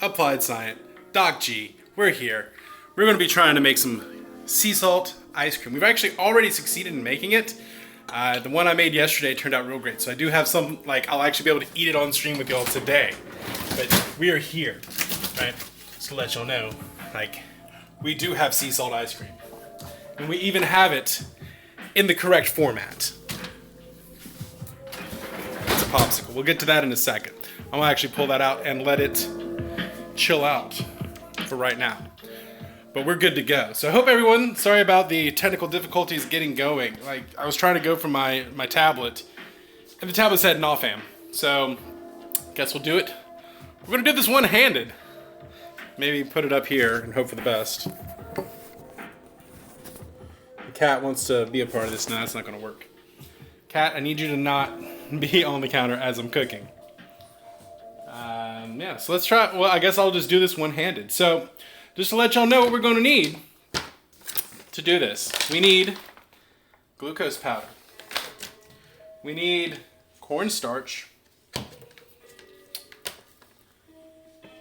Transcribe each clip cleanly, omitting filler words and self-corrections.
Applied Science, Doc G, we're here. We're going to be trying to make some sea salt ice cream. We've actually already succeeded in making it. The one I made yesterday turned out real great, so I do have some, I'll actually be able to eat it on stream with y'all today. But we are here, right, just to let y'all know, we do have sea salt ice cream. And we even have it in the correct format. It's a popsicle. We'll get to that in a second. I'm going to actually pull that out and let it chill out for right now. But we're good to go. So I hope everyone, sorry about the technical difficulties getting going. I was trying to go from my tablet, and the tablet said no fam. So guess we'll do it. We're gonna do this one-handed. Maybe put it up here and hope for the best. The cat wants to be a part of this. No, that's not gonna work. Cat, I need you to not be on the counter as I'm cooking. Yeah, so let's try. Well, I guess I'll just do this one-handed. So, just to let y'all know what we're going to need to do this. We need glucose powder. We need cornstarch.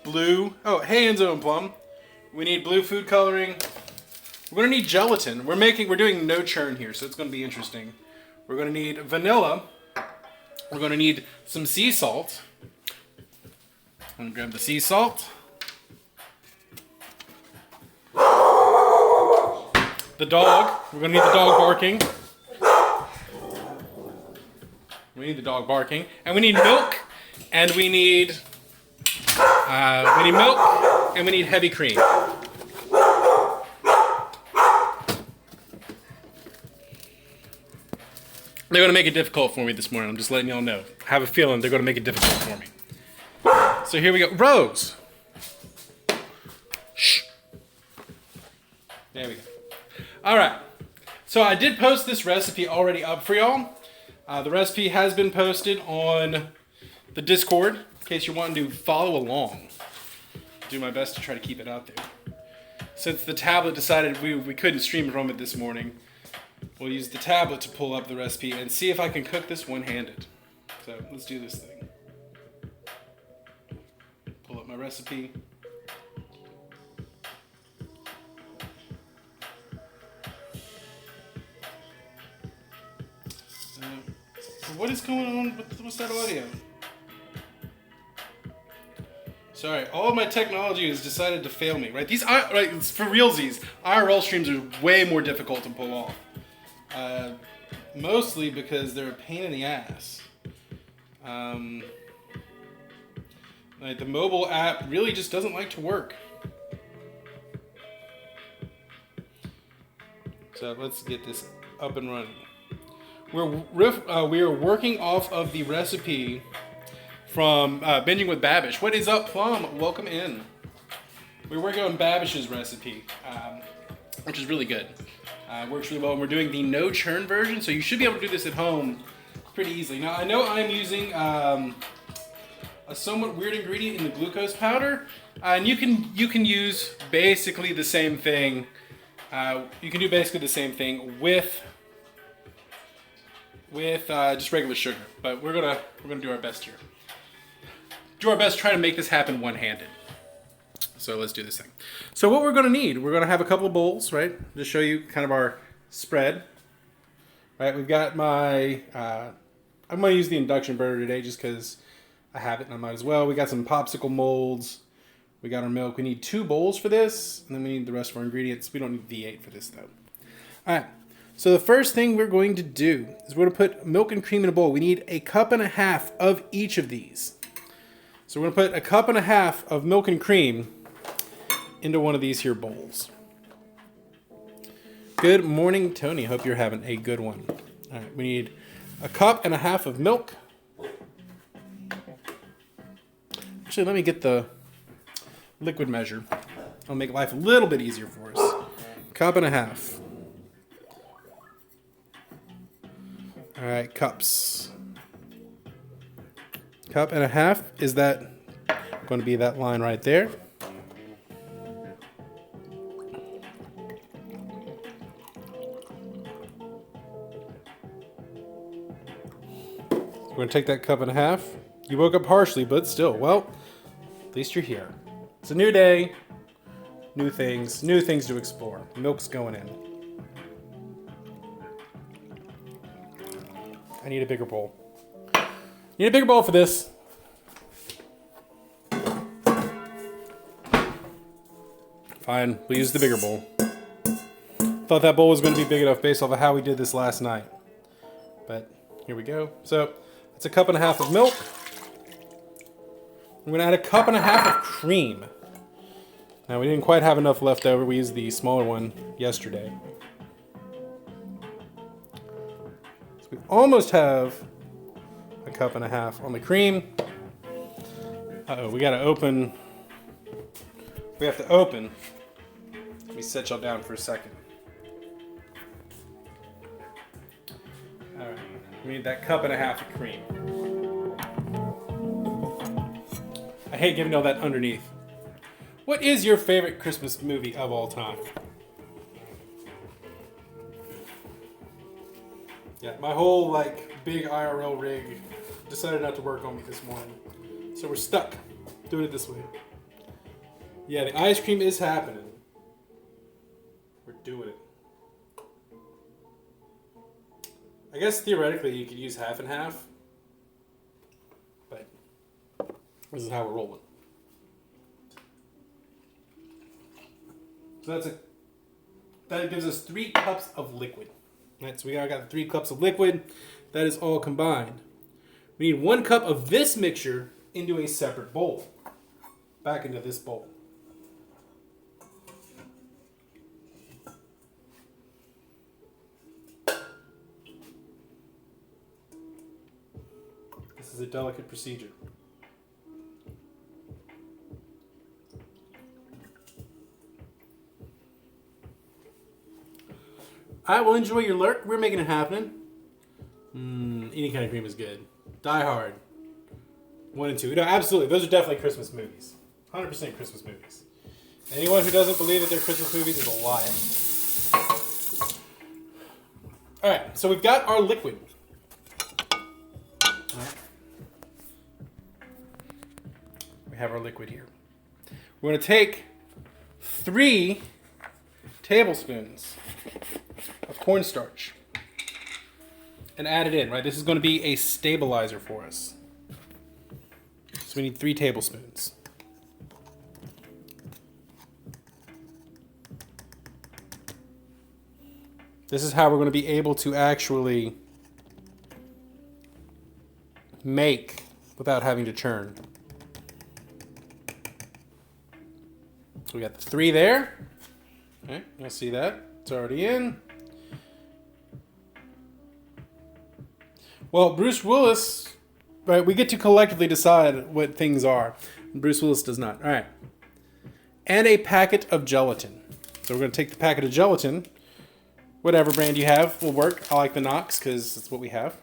Enzo and Plum. We need blue food coloring. We're going to need gelatin. We're doing no churn here, so it's going to be interesting. We're going to need vanilla. We're going to need some sea salt. I'm going to grab the sea salt. The dog. We're going to need the dog barking. We need the dog barking. And we need milk. And we need milk. And we need heavy cream. They're going to make it difficult for me this morning. I'm just letting y'all know. I have a feeling they're going to make it difficult for me. So here we go. Rose. Shh. There we go. All right. So I did post this recipe already up for y'all. The recipe has been posted on the Discord in case you're wanting to follow along. Do my best to try to keep it out there. Since the tablet decided we couldn't stream from it this morning, we'll use the tablet to pull up the recipe and see if I can cook this one-handed. So let's do this thing. Pull up my recipe. What is going on? What's that audio? Sorry, all of my technology has decided to fail me. Right? For realsies, IRL streams are way more difficult to pull off. Mostly because they're a pain in the ass. The mobile app really just doesn't like to work. So let's get this up and running. We are working off of the recipe from Binging with Babish. What is up, Plum? Welcome in. We're working on Babish's recipe, which is really good. Works really well. And we're doing the no churn version, so you should be able to do this at home pretty easily. Now I know I'm using a somewhat weird ingredient in the glucose powder, and you can use basically the same thing. You can do basically the same thing with just regular sugar, but we're gonna do our best here. Do our best trying to make this happen one-handed. So let's do this thing. So what we're gonna need, we're gonna have a couple of bowls, right? Just show you kind of our spread. Right, we've got my. I'm gonna use the induction burner today just because I have it and I might as well. We got some popsicle molds. We got our milk. We need 2 bowls for this, and then we need the rest of our ingredients. We don't need V8 for this though. All right. So the first thing we're going to do is we're going to put milk and cream in a bowl. We need 1.5 cups of each of these. So we're going to put 1.5 cups of milk and cream into one of these here bowls. Good morning, Tony. Hope you're having a good one. All right, we need 1.5 cups of milk. Actually, let me get the liquid measure. I'll make life a little bit easier for us. 1.5 cups. All right, cups. 1.5 cups. Is that going to be that line right there? We're going to take that 1.5 cups. You woke up harshly, but still, well, at least you're here. It's a new day, new things to explore. Milk's going in. I need a bigger bowl. Need a bigger bowl for this. Fine, we'll use the bigger bowl. Thought that bowl was going to be big enough based off of how we did this last night. But here we go. So it's a cup and a half of milk. I'm going to add a cup and a half of cream. Now we didn't quite have enough left over. We used the smaller one yesterday. So we almost have a cup and a half on the cream. Uh-oh, we got to open. We have to open. Let me set y'all down for a second. Alright, we need that cup and a half of cream. I hate giving all that underneath. What is your favorite Christmas movie of all time? Yeah, my whole big IRL rig decided not to work on me this morning. So we're stuck doing it this way. Yeah, the ice cream is happening. We're doing it. I guess theoretically you could use half and half. But this is how we're rolling. So that gives us 3 cups of liquid. Right, so we got 3 cups of liquid. That is all combined. We need 1 cup of this mixture into a separate bowl. Back into this bowl. This is a delicate procedure. Alright, well, enjoy your lurk. We're making it happen. Any kind of cream is good. Die Hard. 1 and 2. No, absolutely. Those are definitely Christmas movies. 100% Christmas movies. Anyone who doesn't believe that they're Christmas movies is a liar. Alright, so we've got our liquid. Alright. We have our liquid here. We're going to take 3 tablespoons of cornstarch and add it in, right? This is going to be a stabilizer for us. So we need 3 tablespoons. This is how we're going to be able to actually make without having to churn. So we got the 3 there. Okay, you'll see that. It's already in. Well, Bruce Willis, right, we get to collectively decide what things are. Bruce Willis does not. All right. And a packet of gelatin. So we're going to take the packet of gelatin. Whatever brand you have will work. I like the Knox because it's what we have.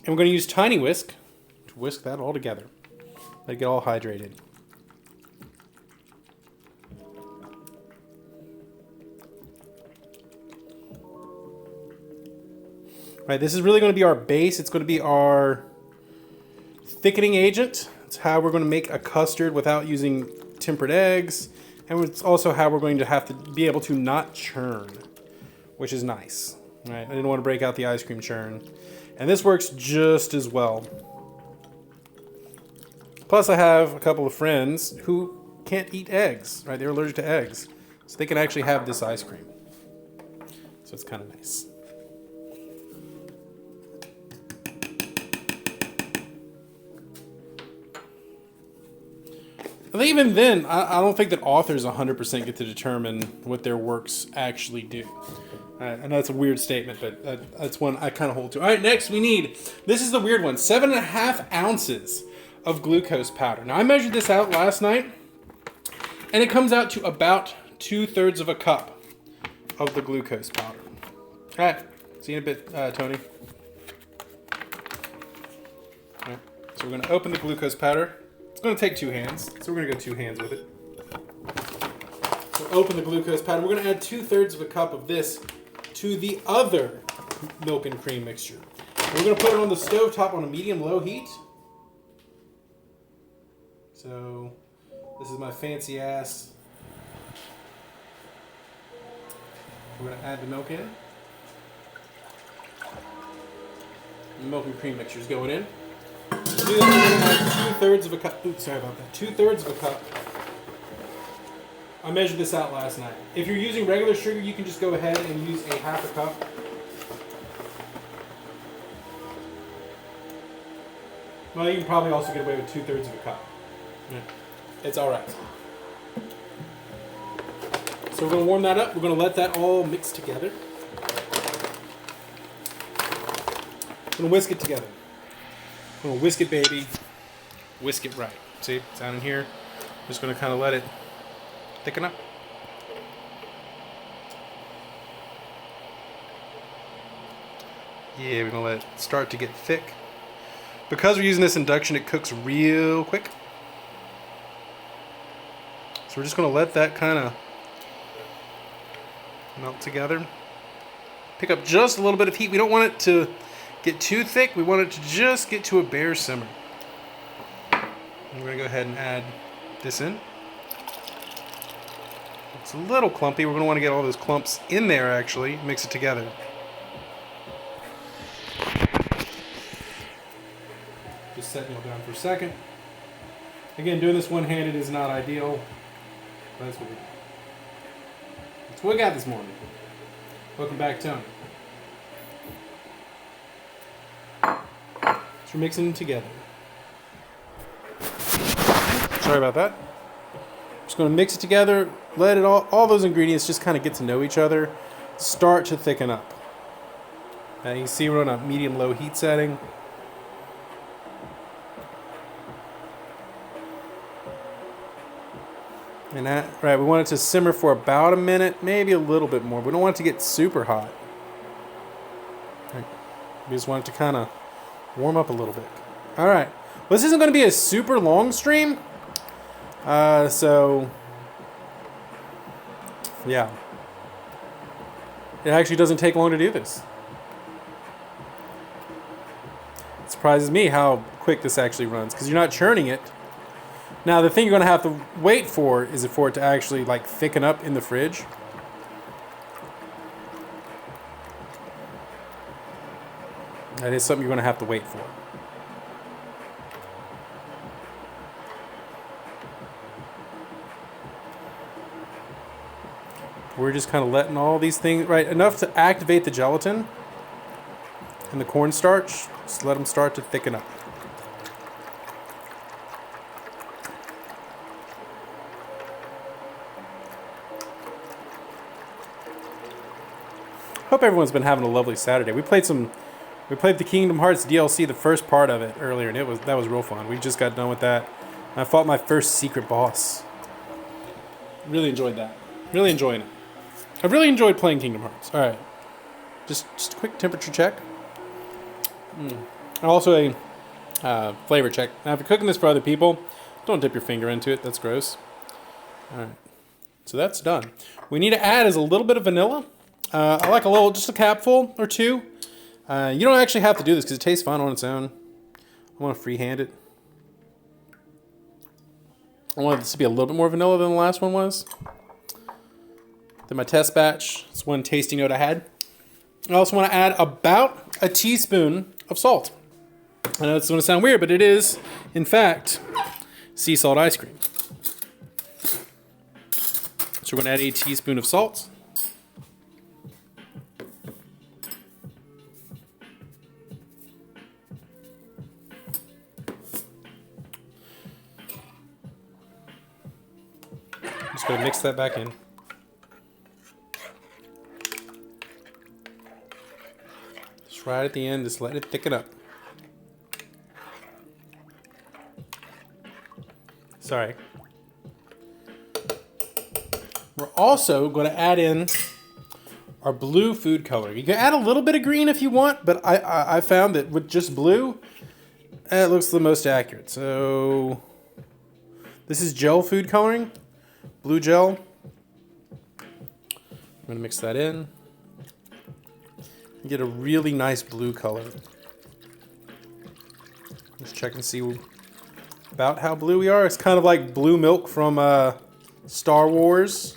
And we're going to use Tiny Whisk to whisk that all together. Let it get all hydrated. Right, this is really going to be our base. It's going to be our thickening agent. It's how we're going to make a custard without using tempered eggs. And it's also how we're going to have to be able to not churn, which is nice. Right, I didn't want to break out the ice cream churn. And this works just as well. Plus I have a couple of friends who can't eat eggs, right? They're allergic to eggs. So they can actually have this ice cream. So it's kind of nice. And even then, I don't think that authors 100% get to determine what their works actually do. I know that's a weird statement, but that's one I kind of hold to. All right, next we need, this is the weird one, 7.5 ounces of glucose powder. Now I measured this out last night, and it comes out to about 2/3 of a cup of the glucose powder. All right, see you in a bit, Tony. All right, so we're going to open the glucose powder. It's going to take 2 hands, so we're going to go 2 hands with it. So open the glucose powder. We're going to add 2/3 of a cup of this to the other milk and cream mixture. We're going to put it on the stove top on a medium-low heat. So this is my fancy ass. We're going to add the milk in. The milk and cream mixture is going in. To do that, we're going to add 2/3 of a cup. Oops, sorry about that. 2/3 of a cup. I measured this out last night. If you're using regular sugar, you can just go ahead and use a 1/2 cup. Well, you can probably also get away with 2/3 of a cup. Yeah. It's all right. So we're going to warm that up. We're going to let that all mix together. I'm going to whisk it together. I'm going to whisk it, baby. Whisk it right. See, it's down in here. I'm just going to kind of let it thicken up. Yeah, we're going to let it start to get thick. Because we're using this induction, it cooks real quick. So we're just going to let that kind of melt together. Pick up just a little bit of heat. We don't want it to get too thick. We want it to just get to a bare simmer. And we're going to go ahead and add this in. It's a little clumpy. We're going to want to get all those clumps in there, actually. Mix it together. Just setting it down for a second. Again, doing this one-handed is not ideal. But that's what we got this morning. Welcome back, Tony. So we're mixing them together. Sorry about that. Just going to mix it together. Let it all those ingredients just kind of get to know each other. Start to thicken up. Now you can see we're on a medium-low heat setting. And that, right, we want it to simmer for about a minute, maybe a little bit more. We don't want it to get super hot. Right. We just want it to kind of warm up a little bit. All right. Well, this isn't going to be a super long stream. So, yeah. It actually doesn't take long to do this. It surprises me how quick this actually runs, because you're not churning it. Now, the thing you're going to have to wait for is for it to actually, like, thicken up in the fridge. That is something you're going to have to wait for. We're just kind of letting all these things, right, enough to activate the gelatin and the cornstarch. Just let them start to thicken up. Hope everyone's been having a lovely Saturday. We played the Kingdom Hearts DLC, the first part of it earlier, and that was real fun. We just got done with that. I fought my first secret boss. Really enjoyed that. Really enjoying it. I've really enjoyed playing Kingdom Hearts. All right, just a quick temperature check. Also a flavor check. Now, if you're cooking this for other people, don't dip your finger into it. That's gross. All right, so that's done. We need to add is a little bit of vanilla. I like just a capful or two. You don't actually have to do this because it tastes fine on its own. I want to freehand it. I want this to be a little bit more vanilla than the last one was. Then my test batch. It's one tasting note I had. I also want to add about a teaspoon of salt. I know it's going to sound weird, but it is, in fact, sea salt ice cream. So we're going to add a teaspoon of salt. Just going to mix that back in. Just right at the end, just let it thicken up. Sorry. We're also going to add in our blue food coloring. You can add a little bit of green if you want, but I found that with just blue, it looks the most accurate. So this is gel food coloring. Blue gel. going to mix that in. Get a really nice blue color. Let's check and see about how blue we are. It's kind of like blue milk from Star Wars.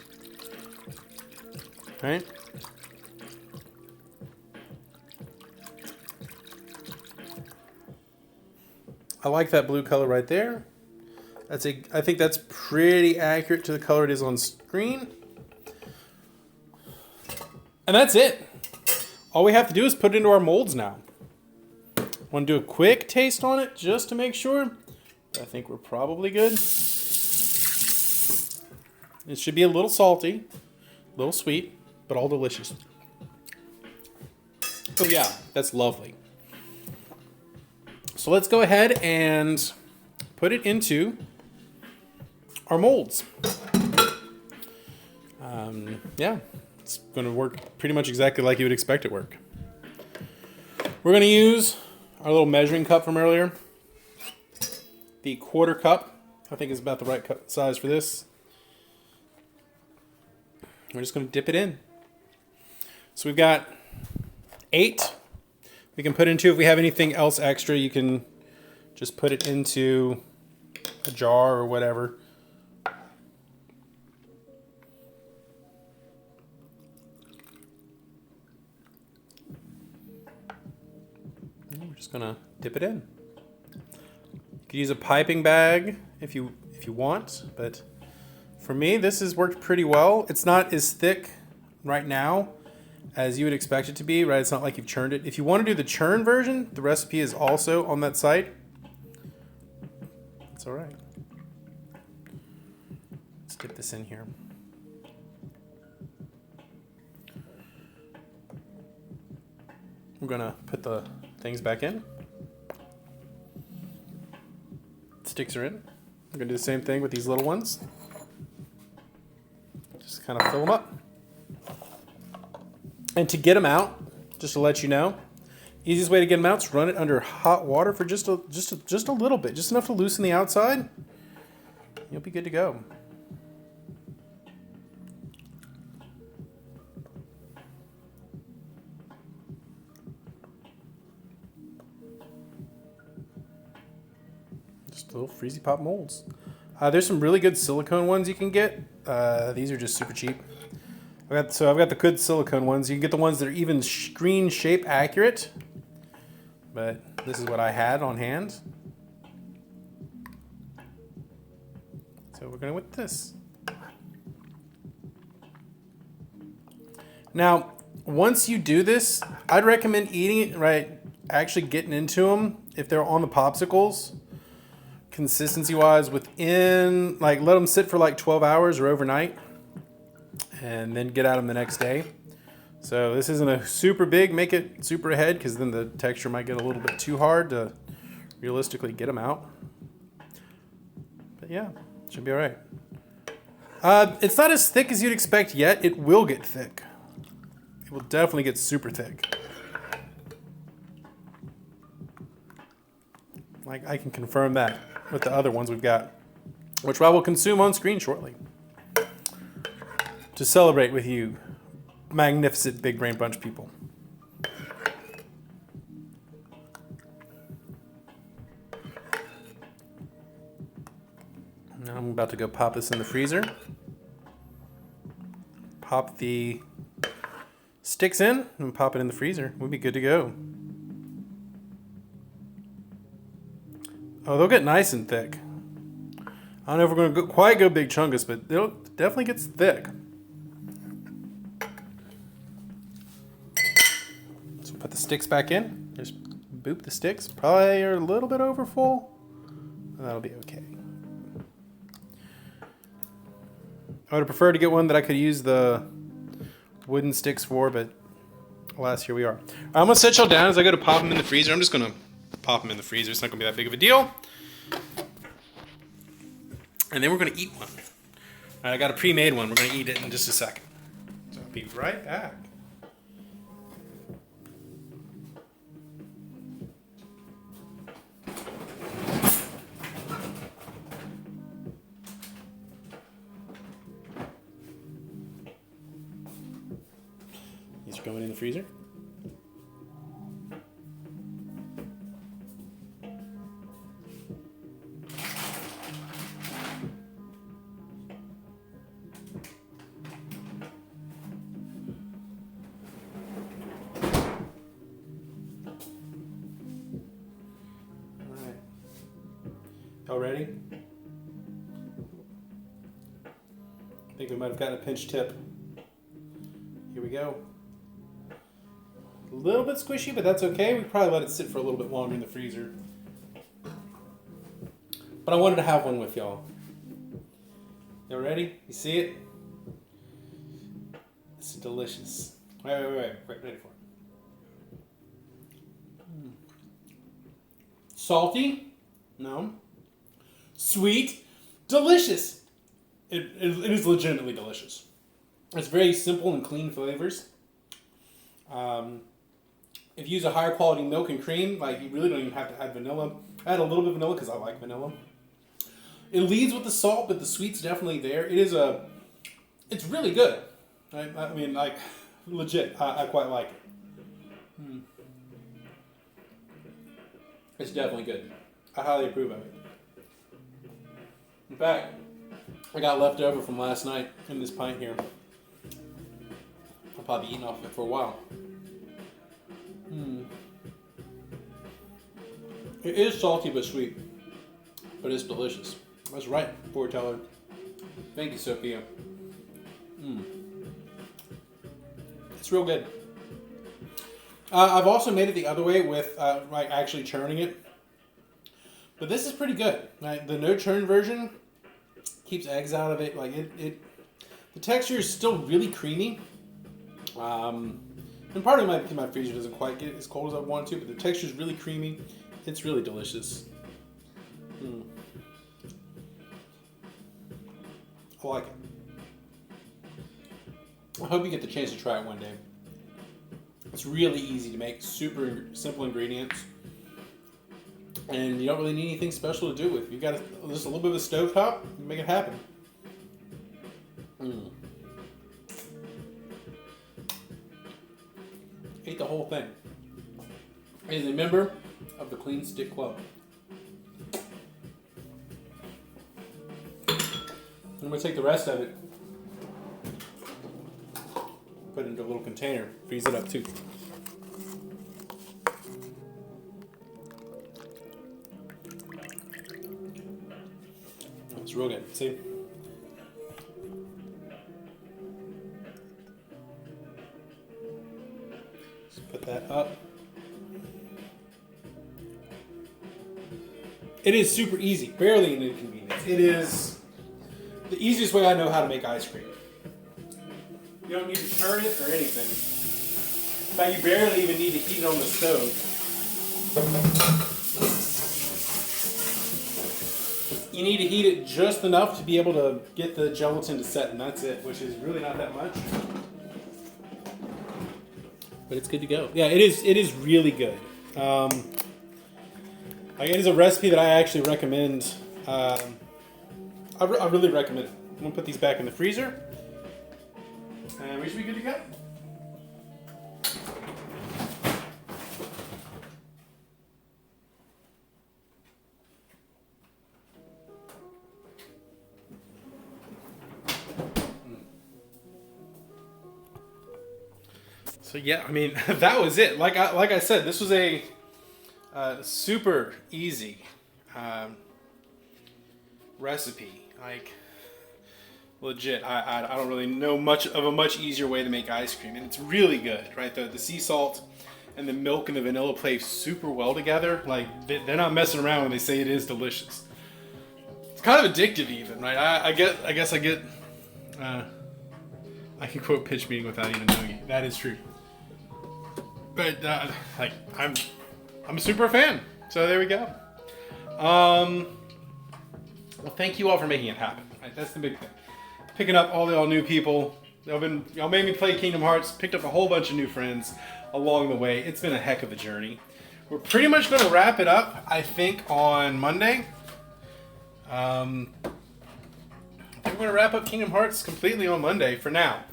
Right? I like that blue color right there. I think that's pretty accurate to the color it is on screen. And that's it. All we have to do is put it into our molds now. Want to do a quick taste on it just to make sure. I think we're probably good. It should be a little salty, a little sweet, but all delicious. Oh yeah, that's lovely. So let's go ahead and put it into our molds. Yeah, it's going to work pretty much exactly like you would expect it to work. We're going to use our little measuring cup from earlier. The 1/4 cup, I think is about the right size for this. We're just going to dip it in. So we've got 8. We can put into, if we have anything else extra, you can just put it into a jar or whatever. And we're just gonna dip it in. You could use a piping bag if you want, but for me, this has worked pretty well. It's not as thick right now as you would expect it to be, right? It's not like you've churned it. If you want to do the churn version, the recipe is also on that site. It's all right. Let's dip this in here. We're gonna put the things back in. Sticks are in. We're gonna do the same thing with these little ones. Just kind of fill them up. And to get them out, just to let you know, easiest way to get them out is run it under hot water for just a little bit, just enough to loosen the outside. You'll be good to go. Just little Freezy Pop molds. There's some really good silicone ones you can get. These are just super cheap. I've got the good silicone ones. You can get the ones that are even screen shape accurate. But this is what I had on hand. So we're going with this. Now, once you do this, I'd recommend eating it, right? Actually getting into them if they're on the popsicles. Consistency wise, within, like, let them sit for like 12 hours or overnight. And then get at them the next day. So this isn't a super big, make it super ahead, because then the texture might get a little bit too hard to realistically get them out. But yeah, should be all right. It's not as thick as you'd expect yet. It will get thick. It will definitely get super thick. Like, I can confirm that with the other ones we've got, which I will consume on screen shortly. To celebrate with you, magnificent Big Brain Bunch people. Now I'm about to go pop this in the freezer. Pop the sticks in and pop it in the freezer. We'll be good to go. Oh, they'll get nice and thick. I don't know if we're going to quite go big chungus, but it definitely gets thick. Put the sticks back in. Just boop the sticks. Probably are a little bit over full. And that'll be okay. I would have preferred to get one that I could use the wooden sticks for, but alas, here we are. I'm going to set y'all down as I go to pop them in the freezer. I'm just going to pop them in the freezer. It's not going to be that big of a deal. And then we're going to eat one. All right, I got a pre-made one. We're going to eat it in just a second. So I'll be right back. These are going in the freezer. All ready? I think we might have gotten a pinch tip. Here we go. A little bit squishy, but that's okay. We probably let it sit for a little bit longer in the freezer. But I wanted to have one with y'all. Y'all ready? You see it? It's delicious. Wait, ready for it. Salty? No. Sweet? Delicious! It is legitimately delicious. It's very simple and clean flavors. If you use a higher quality milk and cream, like you really don't even have to add vanilla. I add a little bit of vanilla because I like vanilla. It leads with the salt, but the sweet's definitely there. It's really good. I mean, like, legit, I quite like it. It's definitely good. I highly approve of it. In fact, I got left over from last night in this pint here. I'll probably be eating off of it for a while. It is salty but sweet, but it's delicious. That's right, foreteller. Thank you, Sophia. It's real good. I've also made it the other way with like actually churning it, but this is pretty good. Right? The no churn version keeps eggs out of it. Like the texture is still really creamy. And part of my freezer doesn't quite get as cold as I want it to, but the texture is really creamy. It's really delicious. I like it. I hope you get the chance to try it one day. It's really easy to make, super simple ingredients. And you don't really need anything special to do it with. You've got just a little bit of a stovetop, you make it happen. Ate the whole thing. Is a member of the Clean Stick Club. I'm going to take the rest of it, put it into a little container, freeze it up too. It's real good. See? Just put that up. It is super easy, barely an inconvenience. It is the easiest way I know how to make ice cream. You don't need to turn it or anything. In fact, you barely even need to heat it on the stove. You need to heat it just enough to be able to get the gelatin to set, and that's it, which is really not that much. But it's good to go. Yeah, it is really good. It is a recipe that I actually recommend. I really recommend it. I'm going to put these back in the freezer. And we should be good to go. So yeah, I mean, that was it. Like I said, this was a super easy recipe. Like, legit, I don't really know much of a much easier way to make ice cream, and it's really good, right? The sea salt and the milk and the vanilla play super well together. Like, they're not messing around when they say it is delicious. It's kind of addictive even, right? I can quote pitch meeting without even knowing it. That is true. But I'm a super fan. So there we go. Well, thank you all for making it happen. Right? That's the big thing. Picking up all the new people. Y'all made me play Kingdom Hearts. Picked up a whole bunch of new friends along the way. It's been a heck of a journey. We're pretty much going to wrap it up, I think, on Monday. I think we're going to wrap up Kingdom Hearts completely on Monday for now.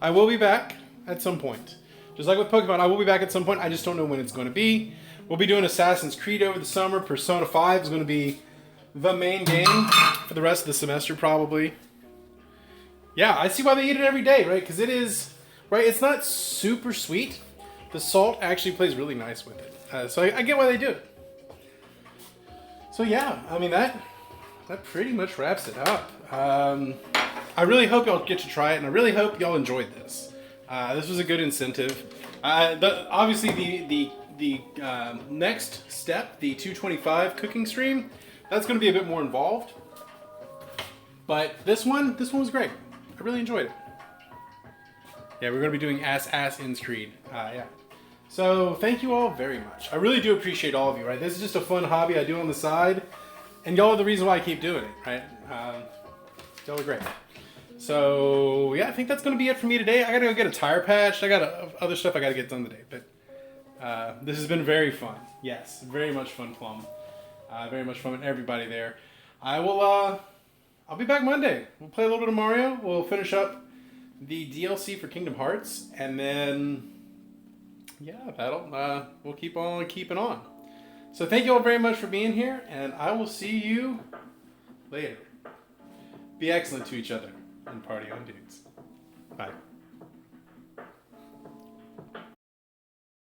I will be back at some point. Just like with Pokemon, I will be back at some point. I just don't know when it's going to be. We'll be doing Assassin's Creed over the summer. Persona 5 is going to be the main game for the rest of the semester, probably. Yeah, I see why they eat it every day, right? Because it is, right? It's not super sweet. The salt actually plays really nice with it. So I get why they do it. So yeah, I mean, that pretty much wraps it up. I really hope y'all get to try it, and I really hope y'all enjoyed this. This was a good incentive. Obviously, the next step, the 225 cooking stream, that's going to be a bit more involved. But this one was great. I really enjoyed it. Yeah, we're going to be doing Assassin's Creed. Yeah. So thank you all very much. I really do appreciate all of you, right? This is just a fun hobby I do on the side. And y'all are the reason why I keep doing it, right? Y'all are great. So yeah, I think that's going to be it for me today. I got to go get a tire patched. I got other stuff I got to get done today. But this has been very fun. Yes, very much fun, Plum. Very much fun with everybody there. I'll be back Monday. We'll play a little bit of Mario. We'll finish up the DLC for Kingdom Hearts. And then, yeah, we'll keep on keeping on. So thank you all very much for being here. And I will see you later. Be excellent to each other and party on, dudes. Bye.